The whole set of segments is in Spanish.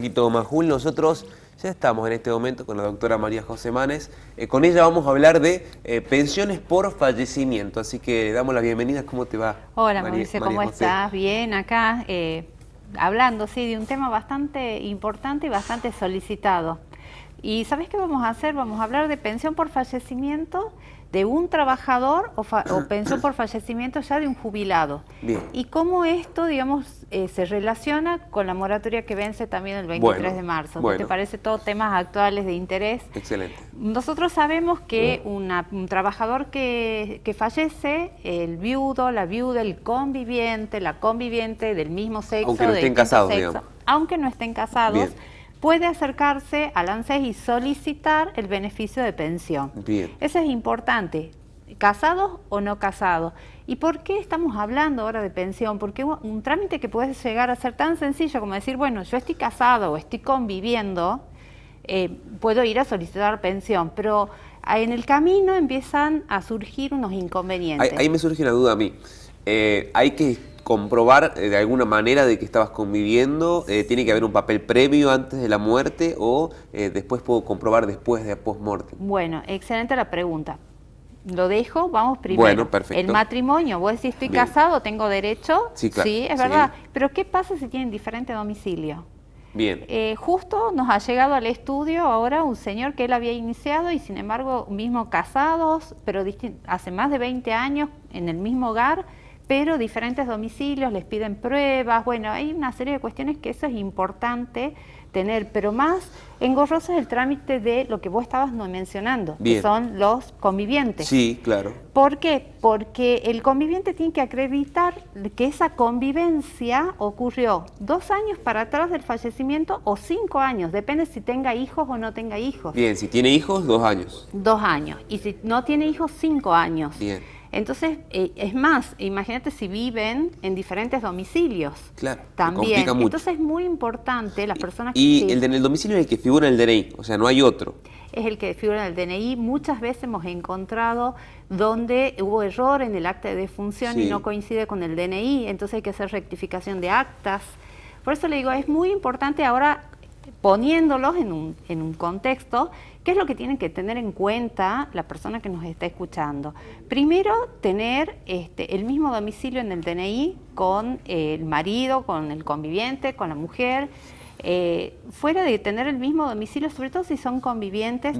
Poquito Majul, nosotros ya estamos en este momento con la doctora María José Manes. Con ella vamos a hablar de pensiones por fallecimiento, así que le damos la bienvenida. ¿Cómo te va? Hola Mauricio, ¿cómo estás? Bien, acá hablando de un tema bastante importante y bastante solicitado. ¿Y sabes qué vamos a hacer? Vamos a hablar de pensión por fallecimiento de un trabajador o pensión por fallecimiento ya de un jubilado. Bien. Y cómo esto, digamos, se relaciona con la moratoria que vence también el 23 de marzo. ¿Qué te parece? Todos temas actuales de interés. Excelente. Nosotros sabemos que un trabajador que fallece, el viudo, la viuda, el conviviente, la conviviente del mismo sexo, aunque no estén casados, digamos. Aunque no estén casados, bien, puede acercarse al ANSES y solicitar el beneficio de pensión. Bien. Eso es importante, casados o no casados. ¿Y por qué estamos hablando ahora de pensión? Porque un trámite que puede llegar a ser tan sencillo como decir, bueno, yo estoy casado o estoy conviviendo, puedo ir a solicitar pensión, pero en el camino empiezan a surgir unos inconvenientes. Ahí me surge una duda a mí. Hay que comprobar de alguna manera de que estabas conviviendo, tiene que haber un papel previo antes de la muerte o después puedo comprobar después de post-mortem. Bueno, excelente la pregunta. Lo dejo, vamos primero. Bueno, perfecto. El matrimonio, vos decís, estoy casado, tengo derecho. Sí, claro. Sí, es verdad. Pero ¿qué pasa si tienen diferente domicilio? Bien. Justo nos ha llegado al estudio ahora un señor que él había iniciado y sin embargo, mismo casados, pero hace más de 20 años en el mismo hogar, pero diferentes domicilios, les piden pruebas. Bueno, hay una serie de cuestiones que eso es importante tener, pero más engorroso es el trámite de lo que vos estabas mencionando, bien, que son los convivientes. Sí, claro. ¿Por qué? Porque el conviviente tiene que acreditar que esa convivencia ocurrió 2 años para atrás del fallecimiento o 5 años, depende si tenga hijos o no tenga hijos. Bien, si tiene hijos, 2 años. 2 años, y si no tiene hijos, 5 años. Bien. Entonces, es más, imagínate si viven en diferentes domicilios. Claro, también. Complica mucho. Entonces es muy importante las personas que... Y el del domicilio es el que figura en el DNI, o sea, no hay otro. Es el que figura en el DNI. Muchas veces hemos encontrado donde hubo error en el acta de defunción y no coincide con el DNI, entonces hay que hacer rectificación de actas. Por eso le digo, es muy importante ahora, poniéndolos en un contexto, ¿qué es lo que tienen que tener en cuenta la persona que nos está escuchando? Primero, tener el mismo domicilio en el DNI con el marido, con el conviviente, con la mujer. Fuera de tener el mismo domicilio, sobre todo si son convivientes,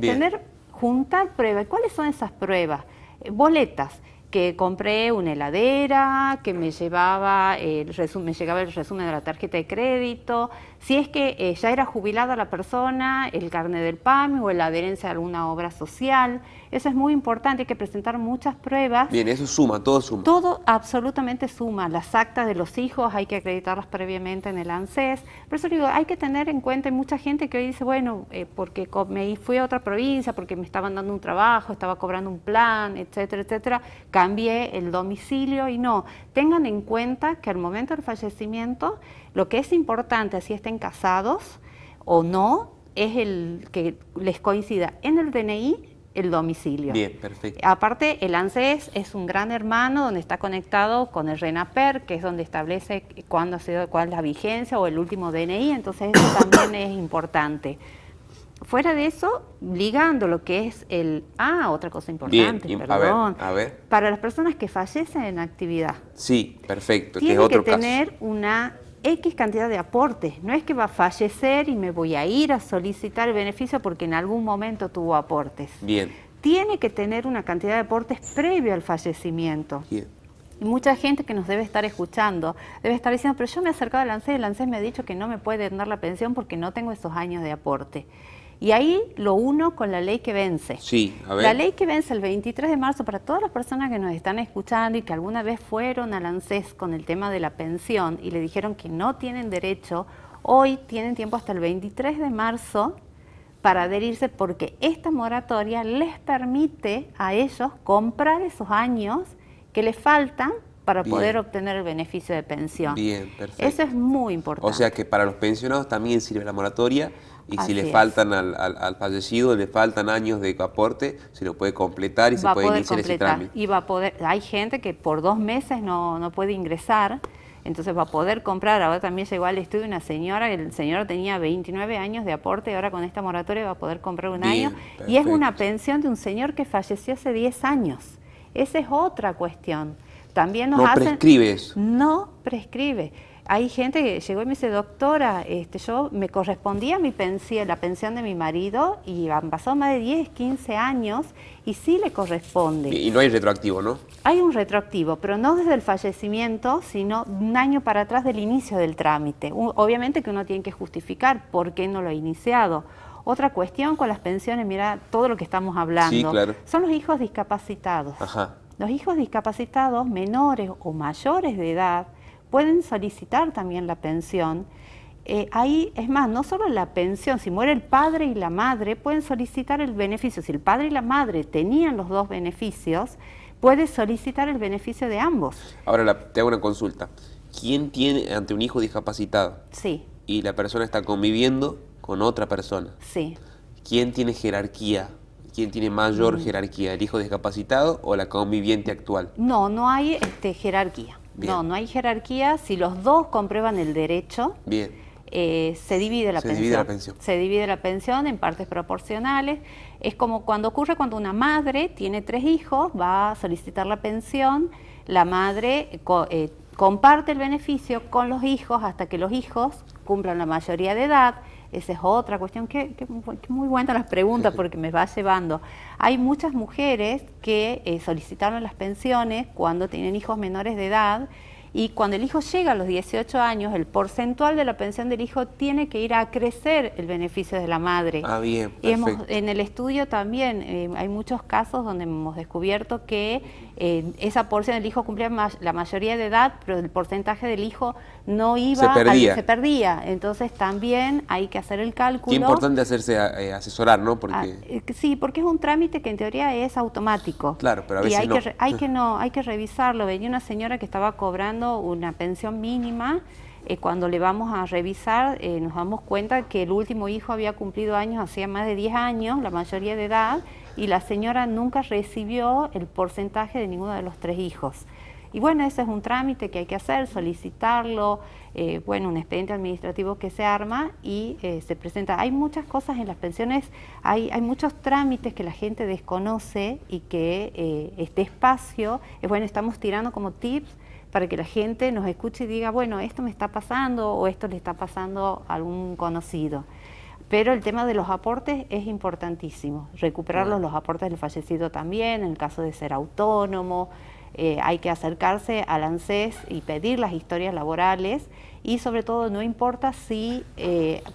juntar pruebas. ¿Cuáles son esas pruebas? Boletas. Que compré una heladera, que me llegaba el resumen de la tarjeta de crédito, si es que ya era jubilada la persona, el carnet del PAMI o la adherencia a alguna obra social. Eso es muy importante, hay que presentar muchas pruebas. Bien, eso suma, todo suma. Todo absolutamente suma. Las actas de los hijos hay que acreditarlas previamente en el ANSES. Por eso digo, hay que tener en cuenta, hay mucha gente que hoy dice, bueno, porque me fui a otra provincia, porque me estaban dando un trabajo, estaba cobrando un plan, etcétera, etcétera, cambié el domicilio y no. Tengan en cuenta que al momento del fallecimiento, lo que es importante, así estén casados o no, es el que les coincida en el DNI el domicilio. Bien, perfecto. Aparte, el ANSES es un gran hermano donde está conectado con el RENAPER, que es donde establece cuál es la vigencia o el último DNI, entonces eso también es importante. Fuera de eso, ligando lo que es otra cosa importante, bien, perdón. A ver. Para las personas que fallecen en actividad. Sí, perfecto. Tiene que es otro que tener una X cantidad de aportes. No es que va a fallecer y me voy a ir a solicitar el beneficio porque en algún momento tuvo aportes. Bien. Tiene que tener una cantidad de aportes previo al fallecimiento. Bien. Y mucha gente que nos debe estar escuchando, debe estar diciendo, pero yo me he acercado al ANSES, el ANSES me ha dicho que no me puede dar la pensión porque no tengo esos años de aporte. Y ahí lo uno con la ley que vence. Sí, a ver. La ley que vence el 23 de marzo, para todas las personas que nos están escuchando y que alguna vez fueron al ANSES con el tema de la pensión y le dijeron que no tienen derecho, hoy tienen tiempo hasta el 23 de marzo para adherirse porque esta moratoria les permite a ellos comprar esos años que les faltan para poder obtener el beneficio de pensión. Bien, perfecto. Eso es muy importante. O sea que para los pensionados también sirve la moratoria y Así si le es. faltan al fallecido, le faltan años de aporte, se lo puede completar y se puede iniciar ese trámite. Y va a poder, hay gente que por 2 meses no puede ingresar Entonces va a poder comprar. Ahora también llegó al estudio una señora, el señor tenía 29 años de aporte y ahora con esta moratoria va a poder comprar un año. Perfecto. Y es una pensión de un señor que falleció hace 10 años. Esa es otra cuestión. También nos hacen... prescribe eso. No prescribe. Hay gente que llegó y me dice, doctora, yo me correspondía mi pensión, la pensión de mi marido, y han pasado más de 10, 15 años, y sí le corresponde. Y no hay retroactivo, ¿no? Hay un retroactivo, pero no desde el fallecimiento, sino un año para atrás del inicio del trámite. Obviamente que uno tiene que justificar por qué no lo ha iniciado. Otra cuestión con las pensiones, mira, todo lo que estamos hablando, sí, claro, son los hijos discapacitados. Ajá. Los hijos discapacitados menores o mayores de edad pueden solicitar también la pensión. Ahí, es más, no solo la pensión, si muere el padre y la madre, pueden solicitar el beneficio. Si el padre y la madre tenían los dos beneficios, puede solicitar el beneficio de ambos. Ahora te hago una consulta. ¿Quién tiene ante un hijo discapacitado? Sí. Y la persona está conviviendo con otra persona. Sí. ¿Quién tiene jerarquía? ¿Quién tiene mayor jerarquía? ¿El hijo discapacitado o la conviviente actual? No, no hay jerarquía. Bien. No hay jerarquía. Si los dos comprueban el derecho, bien, se divide la pensión. Se divide la pensión en partes proporcionales. Es como cuando una madre tiene 3 hijos, va a solicitar la pensión, la madre comparte el beneficio con los hijos hasta que los hijos cumplan la mayoría de edad. Esa es otra cuestión, que muy buenas las preguntas porque me va llevando. Hay muchas mujeres que solicitaron las pensiones cuando tienen hijos menores de edad, y cuando el hijo llega a los 18 años, el porcentual de la pensión del hijo tiene que ir a crecer el beneficio de la madre. Ah, bien, perfecto. Y en el estudio también hay muchos casos donde hemos descubierto que esa porción del hijo cumplía la mayoría de edad, pero el porcentaje del hijo no iba, se perdía. Entonces también hay que hacer el cálculo. Qué importante hacerse asesorar, ¿no? Porque... sí, porque es un trámite que en teoría es automático. Claro, pero a veces hay que revisarlo. Venía una señora que estaba cobrando una pensión mínima. Cuando le vamos a revisar, nos damos cuenta que el último hijo había cumplido años, hacía más de 10 años, la mayoría de edad, y la señora nunca recibió el porcentaje de ninguno de los 3 hijos. Y bueno, ese es un trámite que hay que hacer, solicitarlo, un expediente administrativo que se arma y se presenta. Hay muchas cosas en las pensiones, hay muchos trámites que la gente desconoce y que este espacio, estamos tirando como tips para que la gente nos escuche y diga, bueno, esto me está pasando o esto le está pasando a algún conocido. Pero el tema de los aportes es importantísimo, recuperar los aportes del fallecido también, en el caso de ser autónomo. Hay que acercarse al ANSES y pedir las historias laborales, y sobre todo no importa si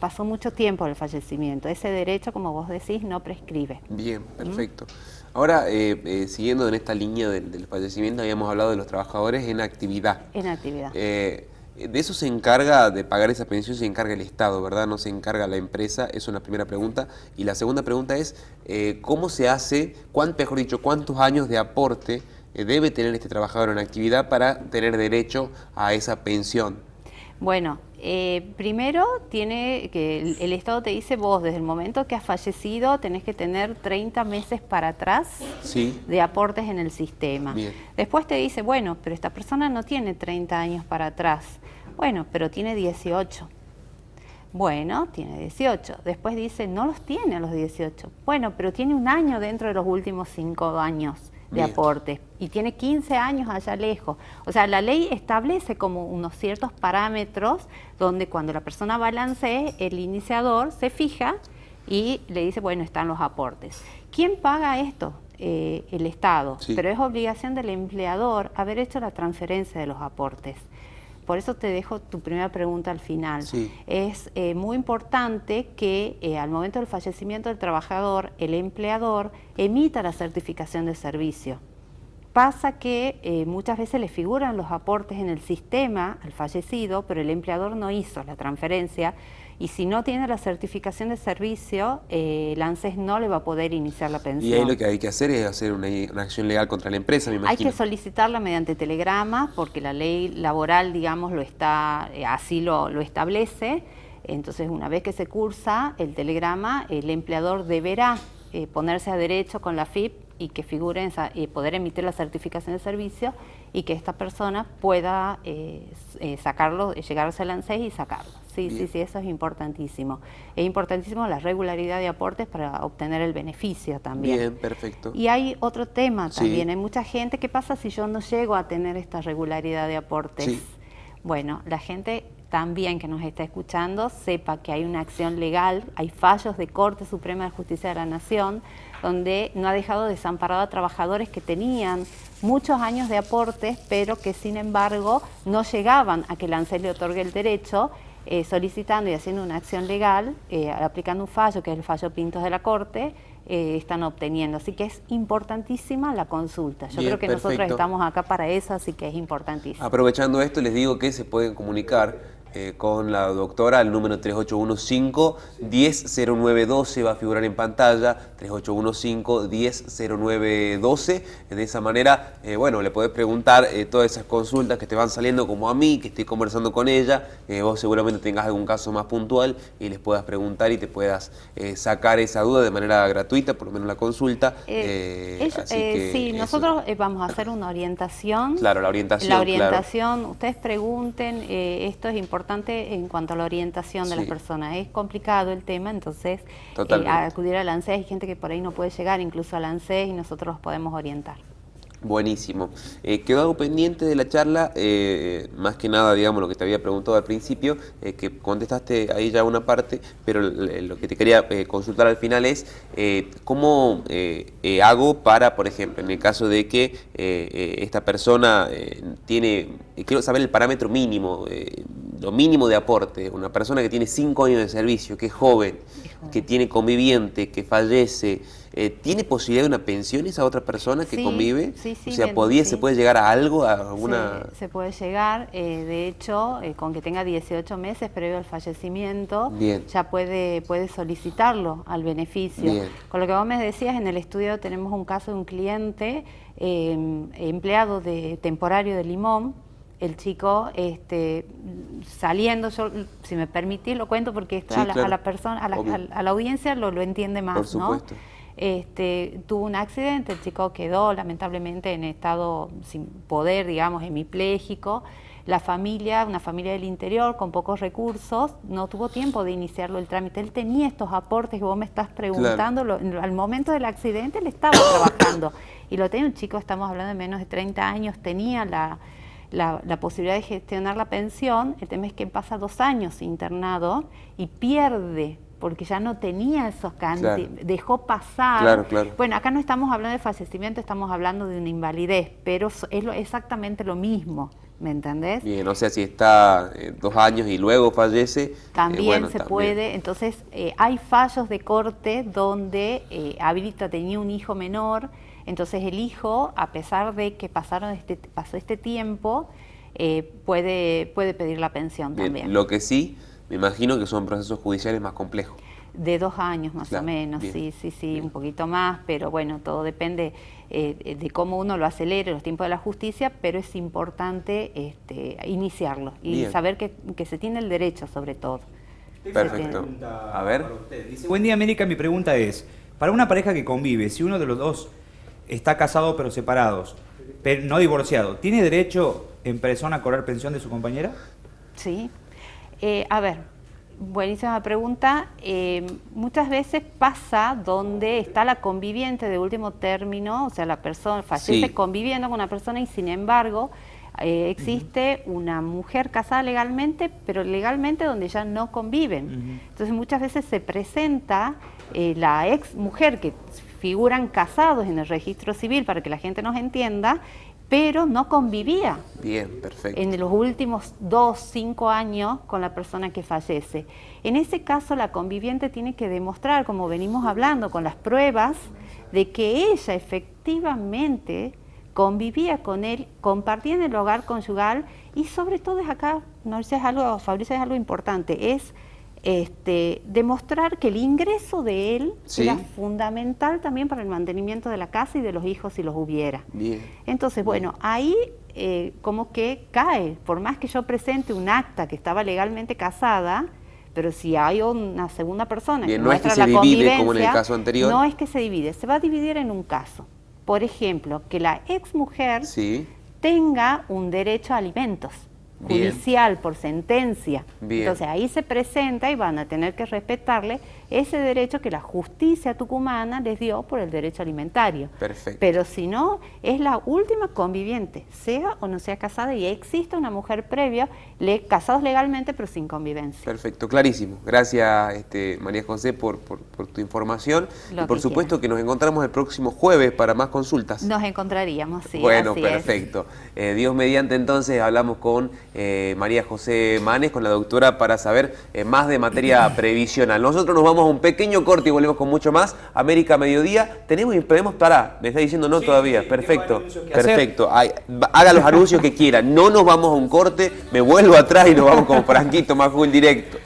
pasó mucho tiempo el fallecimiento, ese derecho, como vos decís, no prescribe. Bien, perfecto. Ahora, siguiendo en esta línea del fallecimiento, habíamos hablado de los trabajadores en actividad. En actividad. De eso se encarga, de pagar esa pensión, se encarga el Estado, ¿verdad? No se encarga la empresa, es una primera pregunta. Y la segunda pregunta es, ¿cómo se hace, mejor dicho, cuántos años de aporte debe tener este trabajador en actividad para tener derecho a esa pensión? Bueno, primero tiene que el Estado te dice, vos desde el momento que has fallecido tenés que tener 30 meses para atrás de aportes en el sistema. Bien. Después te dice, bueno, pero esta persona no tiene 30 años para atrás. Bueno, pero tiene 18. Bueno, tiene 18. Después dice, no los tiene a los 18. Bueno, pero tiene un año dentro de los últimos 5 años de aportes y tiene 15 años allá lejos. O sea, la ley establece como unos ciertos parámetros donde cuando la persona balancee, el iniciador se fija y le dice, bueno, están los aportes. ¿Quién paga esto? El Estado, pero es obligación del empleador haber hecho la transferencia de los aportes. Por eso te dejo tu primera pregunta al final. Es muy importante que al momento del fallecimiento del trabajador, el empleador emita la certificación de servicio. Pasa que muchas veces le figuran los aportes en el sistema al fallecido, pero el empleador no hizo la transferencia, y si no tiene la certificación de servicio, el ANSES no le va a poder iniciar la pensión. Y ahí lo que hay que hacer es hacer una acción legal contra la empresa, me imagino. Hay que solicitarla mediante telegrama, porque la ley laboral, digamos, así lo establece. Entonces, una vez que se cursa el telegrama, el empleador deberá ponerse a derecho con la AFIP y que figure y poder emitir la certificación de servicio y que esta persona pueda sacarlo, llegarse al ANSES y sacarlo. Sí, bien. Sí, eso es importantísimo. Es importantísimo la regularidad de aportes para obtener el beneficio también. Bien, perfecto. Y hay otro tema también. Sí. Hay mucha gente, ¿qué pasa si yo no llego a tener esta regularidad de aportes? Sí. Bueno, la gente también que nos está escuchando sepa que hay una acción legal, hay fallos de Corte Suprema de Justicia de la Nación, donde no ha dejado desamparado a trabajadores que tenían muchos años de aportes, pero que sin embargo no llegaban a que el ANSES le otorgue el derecho, solicitando y haciendo una acción legal, aplicando un fallo, que es el fallo Pintos de la Corte, están obteniendo. Así que es importantísima la consulta. Yo creo que perfecto. Nosotros estamos acá para eso, así que es importantísimo. Aprovechando esto, les digo que se pueden comunicar con la doctora al número 3815-100912, va a figurar en pantalla, 3815-100912. De esa manera, bueno, le podés preguntar todas esas consultas que te van saliendo, como a mí, que estoy conversando con ella. Vos seguramente tengas algún caso más puntual y les puedas preguntar y te puedas sacar esa duda de manera gratuita, por lo menos la consulta. Sí, nosotros vamos a hacer una orientación. Claro, la orientación. La orientación, claro. Ustedes pregunten, esto es importante en cuanto a la orientación de las personas. Es complicado el tema, entonces acudir al ANSES, hay gente que por ahí no puede llegar incluso al ANSES y nosotros los podemos orientar. Buenísimo. Quedó algo pendiente de la charla, más que nada, digamos, lo que te había preguntado al principio, que contestaste ahí ya una parte, pero lo que te quería consultar al final es cómo hago para, por ejemplo, en el caso de que esta persona quiero saber el parámetro mínimo, lo mínimo de aporte, una persona que tiene 5 años de servicio, que es joven, que tiene conviviente, que fallece, ¿tiene posibilidad de una pensión esa otra persona que convive? Sí, o sea, ¿se puede llegar a algo? A alguna... Se puede llegar, de hecho, con que tenga 18 meses previo al fallecimiento, bien, ya puede solicitarlo al beneficio. Bien. Con lo que vos me decías, en el estudio tenemos un caso de un cliente, empleado temporario de Limón. El chico saliendo, yo, si me permitís lo cuento porque esto a la persona, a la audiencia lo entiende más, por supuesto. ¿no? Tuvo un accidente, el chico quedó lamentablemente en estado sin poder, digamos, hemipléjico. La familia, una familia del interior con pocos recursos, no tuvo tiempo de iniciarlo el trámite. Él tenía estos aportes que vos me estás preguntando, al momento del accidente él estaba trabajando y lo tenía un chico, estamos hablando de menos de 30 años, tenía la posibilidad de gestionar la pensión. El tema es que pasa 2 años internado y pierde, porque ya no tenía esos dejó pasar. Claro. Bueno, acá no estamos hablando de fallecimiento, estamos hablando de una invalidez, pero es exactamente lo mismo, ¿me entendés? Bien, o sea, si está 2 años y luego fallece... También se puede, entonces hay fallos de corte donde habilita, tenía un hijo menor, entonces el hijo, a pesar de que pasó este tiempo, puede pedir la pensión. Bien, también. Lo que sí, me imagino que son procesos judiciales más complejos. De 2 años más o menos, bien. sí, un poquito más, pero bueno, todo depende de cómo uno lo acelere, los tiempos de la justicia, pero es importante iniciarlo y saber que se tiene el derecho sobre todo. Perfecto. A ver. Dice, buen día, América, mi pregunta es, para una pareja que convive, si uno de los dos está casado pero separados, pero no divorciado, ¿tiene derecho en persona a cobrar pensión de su compañera? Sí. A ver, buenísima pregunta. Muchas veces pasa donde está la conviviente de último término, o sea, la persona fallece conviviendo con una persona y sin embargo existe una mujer casada legalmente, pero legalmente donde ya no conviven. Entonces muchas veces se presenta la ex mujer, que figuran casados en el registro civil para que la gente nos entienda, pero no convivía. Bien, perfecto. En los últimos 2, 5 años con la persona que fallece. En ese caso la conviviente tiene que demostrar, como venimos hablando, con las pruebas, de que ella efectivamente convivía con él, compartía en el hogar conyugal y sobre todo acá, Fabricio, es algo importante, es demostrar que el ingreso de él era fundamental también para el mantenimiento de la casa y de los hijos si los hubiera. Bien. Entonces, bueno, ahí como que cae, por más que yo presente un acta que estaba legalmente casada, pero si hay una segunda persona que no es que muestra se la divide convivencia, como en el caso anterior. No es que se divide, se va a dividir en un caso. por ejemplo, que la exmujer Sí. tenga un derecho a alimentos. Bien. Judicial, por sentencia. Bien. Entonces ahí se presenta y van a tener que respetarle ese derecho que la justicia tucumana les dio por el derecho alimentario. Perfecto. Pero si no, es la última conviviente, sea o no sea casada, y existe una mujer previa, casados legalmente pero sin convivencia. Perfecto, clarísimo. Gracias, María José, por tu información. Lo Y por que supuesto que nos encontramos el próximo jueves para más consultas. Nos encontraríamos, sí. Bueno, así perfecto. Dios mediante, entonces hablamos con María José Manes, con la doctora, para saber más de materia previsional. Nosotros nos vamos a un pequeño corte y volvemos con mucho más. América Mediodía. Podemos parar. Me está diciendo no Sí, todavía. sí, Perfecto. tengo anuncios que Perfecto. Haga los anuncios que quiera. No nos vamos a un corte. Me vuelvo atrás y nos vamos con Franquito más full directo.